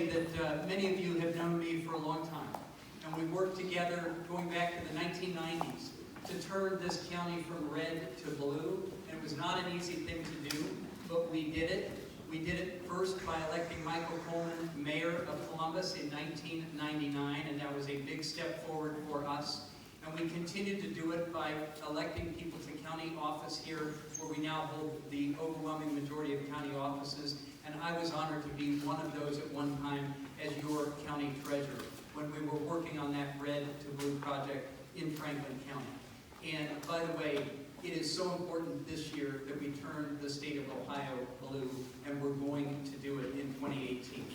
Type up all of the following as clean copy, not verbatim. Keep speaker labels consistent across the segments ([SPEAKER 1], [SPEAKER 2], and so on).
[SPEAKER 1] say that many of you have known me for a long time, and we worked together going back to the 1990s to turn this county from red to blue. And it was not an easy thing to do, but we did it. We did it first by electing Michael Coleman mayor of Columbus in 1999, and that was a big step forward for us. And we continued to do it by electing people to county office here, where we now hold the overwhelming majority of county offices. And I was honored to be one of those at one time as your county treasurer when we were working on that red to blue project in Franklin County. And by the way, it is so important this year that we turn the state of Ohio blue, and we're going to do it in 2018.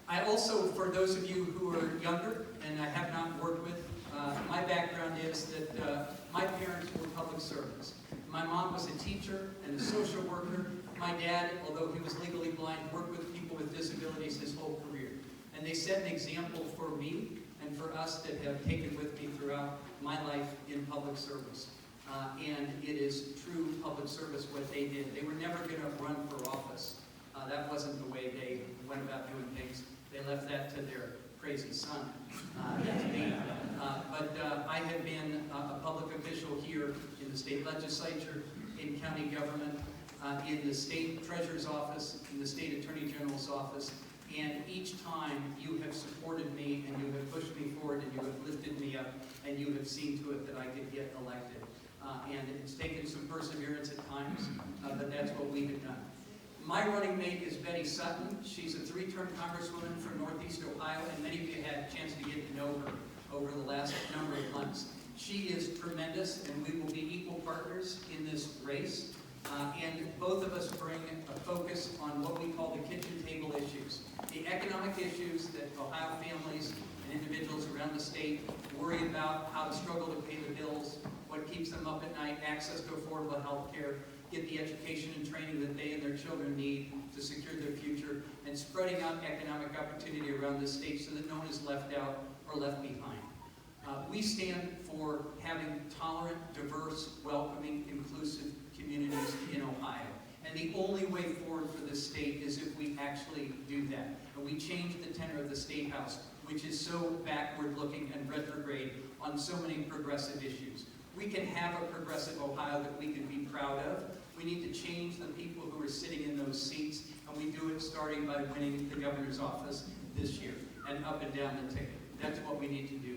[SPEAKER 1] I also, for those of you who are younger and I have not worked with, my background is that my parents were public servants. My mom was a teacher and a social worker. My dad, although he was legally blind, worked with people with disabilities his whole career. And they set an example for me and for us that have taken with me throughout my life in public service. And it is true public service what they did. They were never going to run for office. That wasn't the way they went about doing things. They left that to their crazy son, to me. But I have been a public official here in the state legislature, in county government, in the state treasurer's office, in the state attorney general's office, and each time you have supported me and you have pushed me forward and you have lifted me up and you have seen to it that I could get elected. And it's taken some perseverance at times, but that's what we have done. My running mate is Betty Sutton. She's a 3-term congresswoman from Northeast Ohio, and many of you had a chance to get to know her over the last number of months. She is tremendous, and we will be equal partners in this race. And both of us bring a focus on what we call the kitchen table issues. The economic issues that Ohio families and individuals around the state worry about, how to struggle to pay the bills, what keeps them up at night, access to affordable health care, get the education and training that they and their children need to secure their future, and spreading out economic opportunity around the state so that no one is left out or left behind. We stand for having tolerant, diverse, welcoming, inclusive communities in Ohio. And the only way forward for this state is if we actually do that. And we change the tenor of the State House, which is so backward-looking and retrograde on so many progressive issues. We can have a progressive Ohio that we can be proud of. We need to change the people who are sitting in those seats, and we do it starting by winning the governor's office this year and up and down the ticket. That's what we need to do.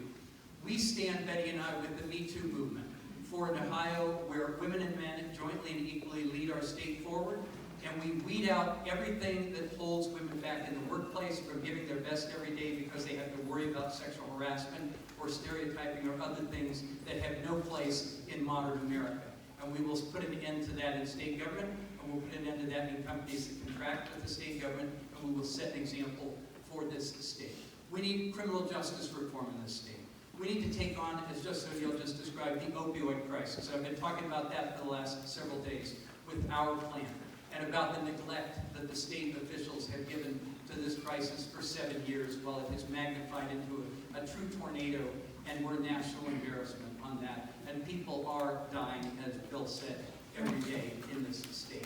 [SPEAKER 1] We stand, Betty and I, with the Me Too movement for an Ohio where women and men jointly and equally lead our state forward, and we weed out everything that holds women back in the workplace from giving their best every day because they have to worry about sexual harassment or stereotyping or other things that have no place in modern America. And we will put an end to that in state government, and we'll put an end to that in companies that contract with the state government, and we will set an example for this state. We need criminal justice reform in this state. We need to take on, as Justice O'Neill just described, the opioid crisis. I've been talking about that for the last several days with our plan, and about the neglect that the state officials have given to this crisis for 7 years, while it has magnified into a true tornado, and we're a national embarrassment on that. And people are dying, as Bill said, every day in this state.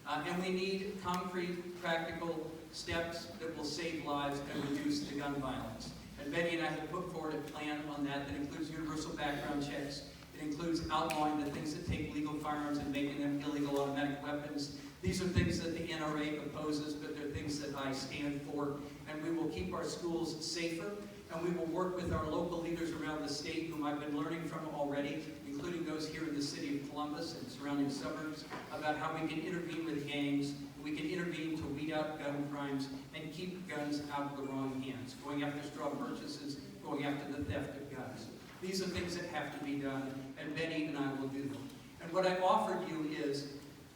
[SPEAKER 1] And we need concrete, practical steps that will save lives and reduce the gun violence. And Betty and I have put forward a plan on that that includes universal background checks. It includes outlawing the things that take legal firearms and making them illegal automatic weapons. These are things that the NRA opposes, but they're things that I stand for. And we will keep our schools safer, and we will work with our local leaders around the state, whom I've been learning from already, including those here in the city of Columbus and surrounding suburbs, about how we can intervene with gangs, we can intervene to weed out gun crimes and keep guns out of the wrong hands, going after straw purchases, going after the theft of guns. These are things that have to be done, and Betty and I will do them. And what I've offered you is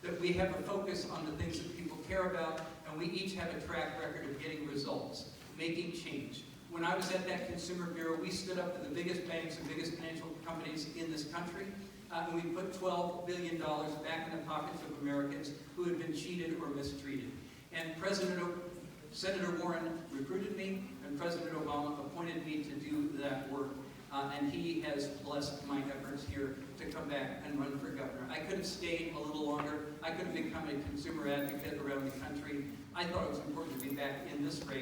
[SPEAKER 1] that we have a focus on the things that people care about, and we each have a track record of getting results, making change. When I was at that Consumer Bureau, we stood up to the biggest banks and biggest financial companies in this country, and we put $12 billion back in the pockets of Americans who had been cheated or mistreated. And Senator Warren recruited me, and President Obama appointed me to do that work. And he has blessed my efforts here to come back and run for governor. I could have stayed a little longer. I could have become a consumer advocate around the country. I thought it was important to be back in this race.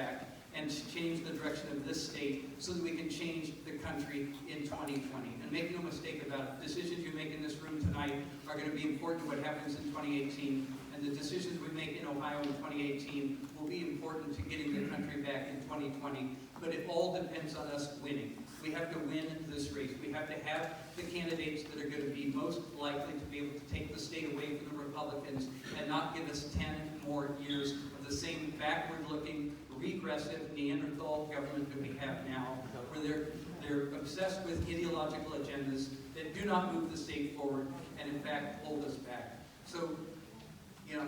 [SPEAKER 1] back and to change the direction of this state so that we can change the country in 2020. And make no mistake about it, decisions you make in this room tonight are going to be important to what happens in 2018, and the decisions we make in Ohio in 2018 will be important to getting the country back in 2020. But it all depends on us winning. We have to win this race. We have to have the candidates that are going to be most likely to be able to take the state away from the Republicans and not give us 10 more years of the same backward-looking, regressive Neanderthal government that we have now, where they're obsessed with ideological agendas that do not move the state forward and in fact hold us back. So, you know,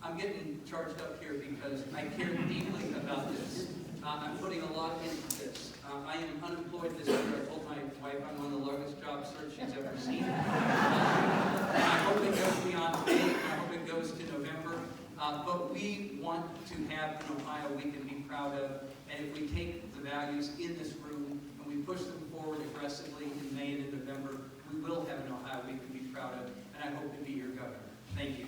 [SPEAKER 1] I'm getting charged up here because I care deeply about this. I'm putting a lot into this. I am unemployed this year. I told my wife I'm on the longest job search she's ever seen. I hope it goes beyond May. I hope it goes to November. But we want to have an Ohio we can be proud of. And if we take the values in this room and we push them forward aggressively in May and in November, we will have an Ohio we can be proud of. And I hope to be your governor. Thank you.